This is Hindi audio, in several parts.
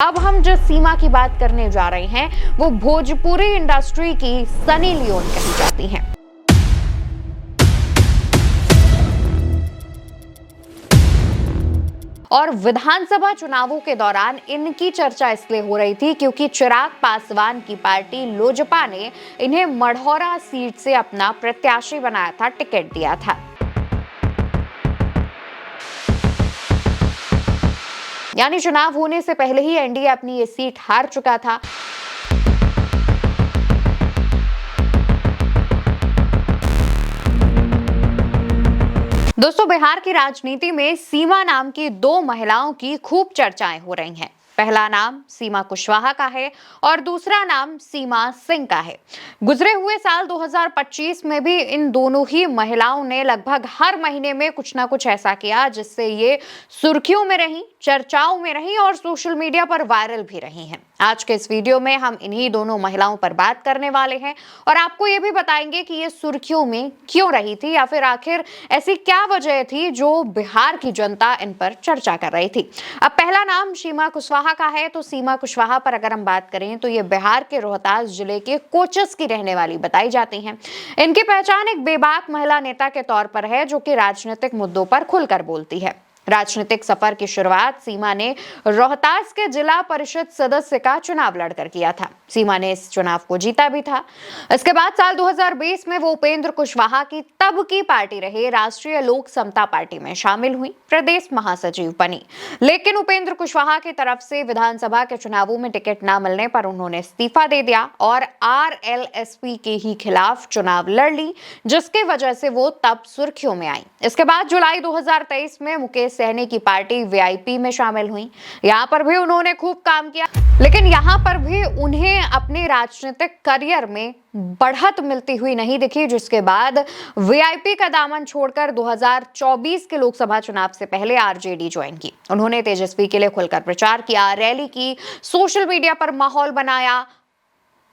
अब हम जिस सीमा की बात करने जा रहे हैं वो भोजपुरी इंडस्ट्री की सनी लियोन कही जाती हैं। और विधानसभा चुनावों के दौरान इनकी चर्चा इसलिए हो रही थी क्योंकि चिराग पासवान की पार्टी लोजपा ने इन्हें मढ़ौरा सीट से अपना प्रत्याशी बनाया था, टिकट दिया था। यानी चुनाव होने से पहले ही एनडीए अपनी ये सीट हार चुका था। दोस्तों, बिहार की राजनीति में सीमा नाम की दो महिलाओं की खूब चर्चाएं हो रही हैं। पहला नाम सीमा कुशवाहा का है और दूसरा नाम सीमा सिंह का है। गुजरे हुए साल 2025 में भी इन दोनों ही महिलाओं ने लगभग हर महीने में कुछ ना कुछ ऐसा किया जिससे ये सुर्खियों में रही, चर्चाओं में रही और सोशल मीडिया पर वायरल भी रही हैं। आज के इस वीडियो में हम इन्हीं दोनों महिलाओं पर बात करने वाले हैं और आपको ये भी बताएंगे कि ये सुर्खियों में क्यों रही थी या फिर आखिर ऐसी क्या वजह थी जो बिहार की जनता इन पर चर्चा कर रही थी। अब पहला नाम सीमा कुशवाहा का है। तो सीमा कुशवाहा पर अगर हम बात करें तो ये बिहार के रोहतास जिले के कोचस की रहने वाली बताई जाती हैं। इनकी पहचान एक बेबाक महिला नेता के तौर पर है जो कि राजनीतिक मुद्दों पर खुलकर बोलती है। राजनीतिक सफर की शुरुआत सीमा ने रोहतास के जिला परिषद सदस्य का चुनाव लड़कर किया था। सीमा ने इस चुनाव को जीता भी था। इसके बाद साल 2020 में वो उपेंद्र कुशवाहा की तब की पार्टी रहे राष्ट्रीय लोक समता पार्टी में शामिल हुई, प्रदेश महासचिव बनी। लेकिन उपेंद्र कुशवाहा की तरफ से विधानसभा के चुनावों में टिकट न मिलने पर उन्होंने इस्तीफा दे दिया और आरएलएसपी के ही खिलाफ चुनाव लड़ ली, जिसकी वजह से वो तब सुर्खियों में आई। इसके बाद जुलाई 2023 में मुकेश सहनी की पार्टी वीआईपी में शामिल हुई। यहाँ पर भी उन्होंने खूब काम किया, लेकिन यहाँ पर भी उन्हें अपने राजनीतिक करियर में बढ़त मिलती हुई नहीं दिखी, जिसके बाद वीआईपी का दामन छोड़कर 2024 के लोकसभा चुनाव से पहले आरजेडी ज्वाइन की। उन्होंने तेजस्वी के लिए खुलकर प्रचार किया, रैली की, सोशल मीडिया पर माहौल बनाया,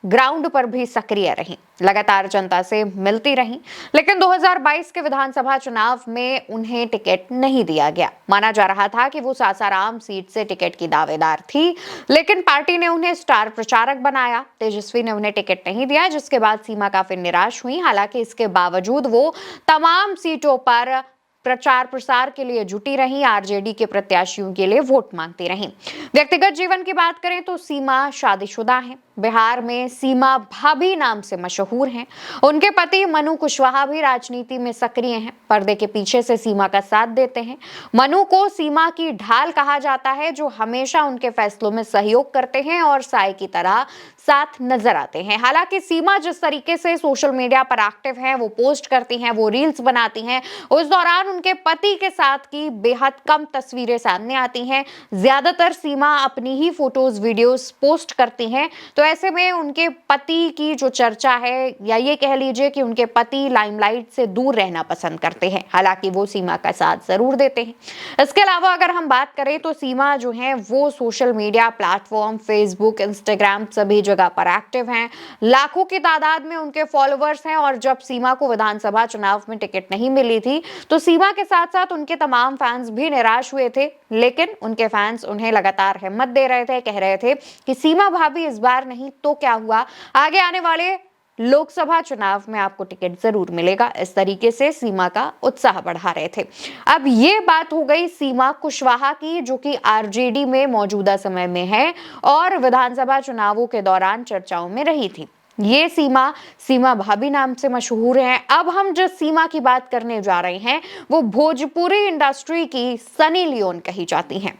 ग्राउंड पर भी सक्रिय रही, लगातार जनता से मिलती रही। लेकिन 2022 के विधानसभा चुनाव में उन्हें टिकट नहीं दिया गया। माना जा रहा था कि वो सासाराम सीट से टिकट की दावेदार थी, लेकिन पार्टी ने उन्हें स्टार प्रचारक बनाया। तेजस्वी ने उन्हें टिकट नहीं दिया, जिसके बाद सीमा काफी निराश हुई। हालांकि इसके बावजूद वो तमाम सीटों पर प्रचार प्रसार के लिए जुटी रही, आरजेडी के प्रत्याशियों के लिए वोट मांगती रही। व्यक्तिगत जीवन की बात करें तो सीमा शादीशुदा है। बिहार में सीमा भाभी नाम से मशहूर हैं। उनके पति मनु कुशवाहा भी राजनीति में सक्रिय हैं, पर्दे के पीछे से सीमा का साथ देते हैं। मनु को सीमा की ढाल कहा जाता है, जो हमेशा उनके फैसलों में सहयोग करते हैं और साय की तरह साथ नजर आते हैं। हालांकि सीमा जिस तरीके से सोशल मीडिया पर एक्टिव हैं, वो पोस्ट करती हैं, वो रील्स बनाती हैं, उस दौरान उनके पति के साथ की बेहद कम तस्वीरें सामने आती हैं। ज्यादातर सीमा अपनी ही फोटोज, वीडियोस पोस्ट करती हैं। तो ऐसे में उनके पति की जो चर्चा है, या ये कह लीजिए कि उनके पति लाइमलाइट से दूर रहना पसंद करते हैं। हालांकि वो सीमा का साथ जरूर देते हैं। इसके अलावा अगर हम बात करें तो सीमा जो है वो social media platform, Facebook, Instagram सभी जगह पर एक्टिव हैं। लाखों की तादाद में उनके फॉलोअर्स हैं और जब सीमा को विधानसभा चुनाव में टिकट नहीं मिली थी तो सीमा के साथ साथ उनके तमाम फैंस भी निराश हुए थे। लेकिन उनके फैंस उन्हें लगातार हिम्मत दे रहे थे, कह रहे थे कि सीमा भाभी इस बार नहीं तो क्या हुआ, आगे आने वाले लोकसभा चुनाव में आपको टिकट जरूर मिलेगा। इस तरीके से सीमा का उत्साह बढ़ा रहे थे। अब ये बात हो गई सीमा कुशवाहा की, जो कि आरजेडी में मौजूदा समय में है और विधानसभा चुनावों के दौरान चर्चाओं में रही थी। ये सीमा भाभी नाम से मशहूर हैं। अब हम जिस सीमा की बात करने जा रहे हैं वो भोजपुरी इंडस्ट्री की सनी लियोन कही जाती हैं।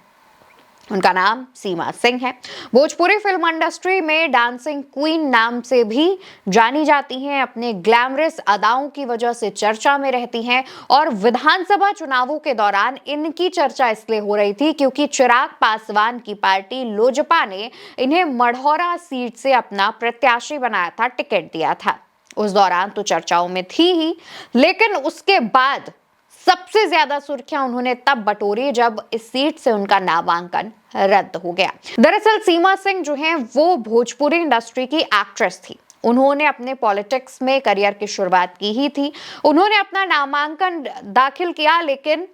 उनका नाम सीमा सिंह है। भोजपुरी फिल्म इंडस्ट्री में डांसिंग क्वीन नाम से भी जानी जाती हैं। अपने ग्लैमरस अदाओं की वजह से चर्चा में रहती हैं और विधानसभा चुनावों के दौरान इनकी चर्चा इसलिए हो रही थी क्योंकि चिराग पासवान की पार्टी लोजपा ने इन्हें मढ़ौरा सीट से अपना प्रत्याशी बनाया था, टिकट दिया था। उस दौरान तो चर्चाओं में थी ही, लेकिन उसके बाद सबसे ज्यादा सुर्खियां उन्होंने तब बटोरी जब इस सीट से उनका नामांकन रद्द हो गया। दरअसल सीमा सिंह जो हैं वो भोजपुरी इंडस्ट्री की एक्ट्रेस थी। उन्होंने अपने पॉलिटिक्स में करियर की शुरुआत की ही थी। उन्होंने अपना नामांकन दाखिल किया, लेकिन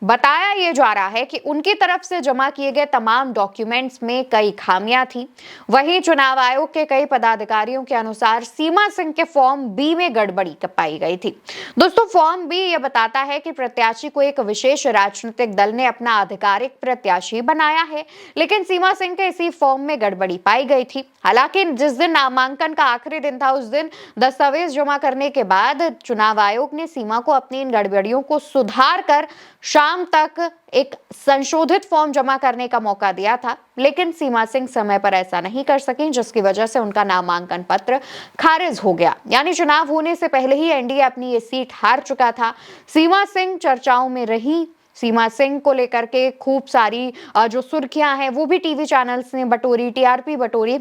बताया ये जा रहा है कि उनकी तरफ से जमा किए गए तमाम डॉक्यूमेंट्स में कई खामियां थी। वहीं चुनाव आयोग के कई पदाधिकारियों के अनुसार सीमा सिंह के फॉर्म बी में गड़बड़ी पाई गई थी। दोस्तों, फॉर्म बी ये बताता है कि प्रत्याशी को एक विशेष राजनीतिक दल ने अपना आधिकारिक प्रत्याशी बनाया है, लेकिन सीमा सिंह के इसी फॉर्म में गड़बड़ी पाई गई थी। हालांकि जिस दिन नामांकन का आखिरी दिन था, उस दिन दस्तावेज जमा करने के बाद चुनाव आयोग ने सीमा को अपनी इन गड़बड़ियों को सुधार कर शाम तक एक संशोधित फॉर्म जमा करने का मौका दिया था, लेकिन सीमा सिंह समय पर ऐसा नहीं कर सकी, जिसकी वजह से उनका नामांकन पत्र खारिज हो गया। यानी चुनाव होने से पहले ही एनडीए अपनी ये सीट हार चुका था। सीमा सिंह चर्चाओं में रही। सीमा सिंह को लेकर के खूब सारी जो सुर्खियां हैं वो भी टीवी चैनल्स ने बटोरी, टीआरपी बटोरी।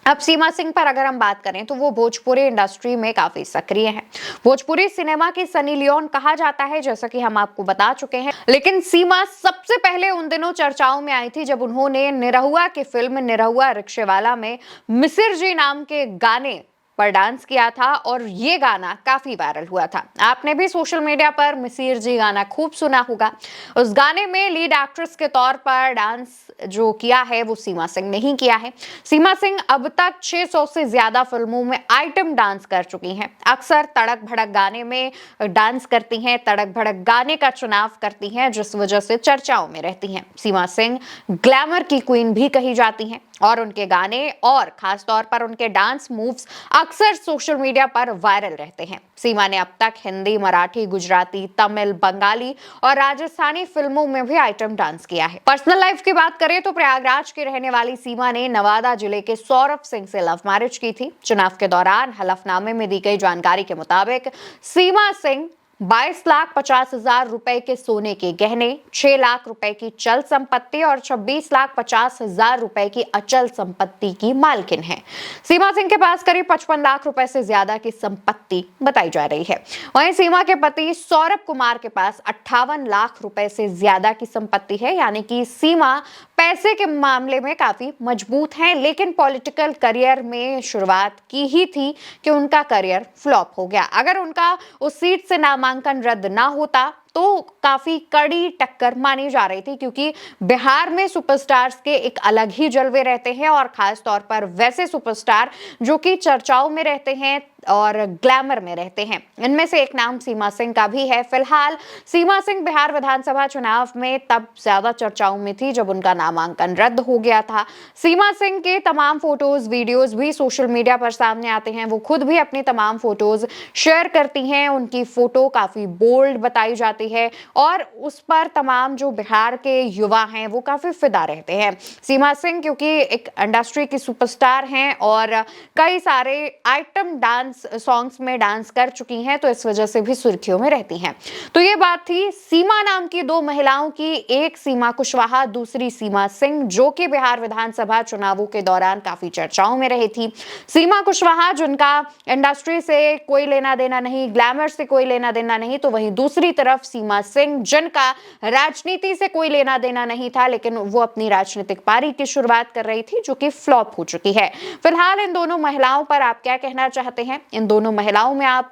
अब सीमा सिंह पर अगर हम बात करें तो वो भोजपुरी इंडस्ट्री में काफी सक्रिय हैं। भोजपुरी सिनेमा की सनी लियोन कहा जाता है, जैसा कि हम आपको बता चुके हैं। लेकिन सीमा सबसे पहले उन दिनों चर्चाओं में आई थी जब उन्होंने निरहुआ की फिल्म निरहुआ रिक्शेवाला में मिसिर जी नाम के गाने पर डांस किया था और ये गाना काफी वायरल हुआ था। आपने भी सोशल मीडिया पर मिसिर जी गाना खूब सुना होगा। उस गाने में लीड एक्ट्रेस के तौर पर डांस जो किया है वो सीमा सिंह ने ही किया है। सीमा सिंह अब तक 600 से ज्यादा फिल्मों में आइटम डांस कर चुकी हैं। अक्सर तड़क भड़क गाने में डांस करती हैं, तड़क भड़क गाने का चुनाव करती हैं, जिस वजह से चर्चाओं में रहती हैं। सीमा सिंह ग्लैमर की क्वीन भी कही जाती हैं और उनके गाने और खास तौर पर उनके डांस मूव्स अक्सर सोशल मीडिया पर वायरल रहते हैं। सीमा ने अब तक हिंदी, मराठी, गुजराती, तमिल, बंगाली और राजस्थानी फिल्मों में भी आइटम डांस किया है। पर्सनल लाइफ की बात करें तो प्रयागराज की रहने वाली सीमा ने नवादा जिले के सौरभ सिंह से लव मैरिज की थी। चुनाव के दौरान हलफनामे में दी गई जानकारी के मुताबिक सीमा सिंह 22,50,000 रुपए के सोने के गहने, 6 लाख रुपए की चल संपत्ति और 26,50,000 रुपए की अचल संपत्ति की मालकिन है। सीमा सिंह के पास करीब 55 लाख रुपए से ज्यादा की संपत्ति बताई जा रही है। वहीं सीमा के पति सौरभ कुमार के पास 58 लाख रुपए से ज्यादा की संपत्ति है। यानी कि सीमा पैसे के मामले में काफी मजबूत हैं, लेकिन पॉलिटिकल करियर में शुरुआत की ही थी कि उनका करियर फ्लॉप हो गया। अगर उनका उस सीट से नामांकन रद्द ना होता तो काफी कड़ी टक्कर मानी जा रही थी, क्योंकि बिहार में सुपरस्टार्स के एक अलग ही जलवे रहते हैं और खास तौर पर वैसे सुपरस्टार जो कि चर्चाओं में रहते हैं और ग्लैमर में रहते हैं। इनमें से एक नाम सीमा सिंह का भी है। फिलहाल सीमा सिंह बिहार विधानसभा चुनाव में तब ज्यादा चर्चाओं में थी जब उनका नामांकन रद्द हो गया था। सीमा सिंह के तमाम फोटोज, वीडियोज भी सोशल मीडिया पर सामने आते हैं। वो खुद भी अपनी तमाम फोटोज शेयर करती हैं। उनकी फोटो काफी बोल्ड बताई जाती है और उस पर तमाम जो बिहार के युवा हैं वो काफी फिदा रहते हैं। सीमा सिंह क्योंकि एक इंडस्ट्री की सुपरस्टार हैं और कई सारे आइटम डांस सॉन्ग्स में डांस कर चुकी हैं, तो इस वजह से भी सुर्खियों में रहती हैं। तो ये बात थी सीमा नाम की दो महिलाओं की, एक सीमा कुशवाहा, दूसरी सीमा सिंह, जो कि बिहार विधानसभा चुनावों के दौरान काफी चर्चाओं में रही थी। सीमा कुशवाहा जिनका इंडस्ट्री से कोई लेना देना नहीं, ग्लैमर से कोई लेना देना नहीं, तो वहीं दूसरी तरफ सीमा सिंह जिनका राजनीति से कोई लेना देना नहीं था, लेकिन वो अपनी राजनीतिक पारी की शुरुआत कर रही थी जो कि फ्लॉप हो चुकी है। फिलहाल इन दोनों महिलाओं पर आप क्या कहना चाहते हैं? इन दोनों महिलाओं में आप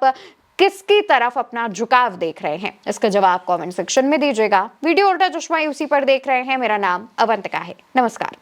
किसकी तरफ अपना झुकाव देख रहे हैं? इसका जवाब कमेंट सेक्शन में दीजिएगा। वीडियो उल्टा चश्मा यूसी पर देख रहे हैं। मेरा नाम अवंतिका है। नमस्कार।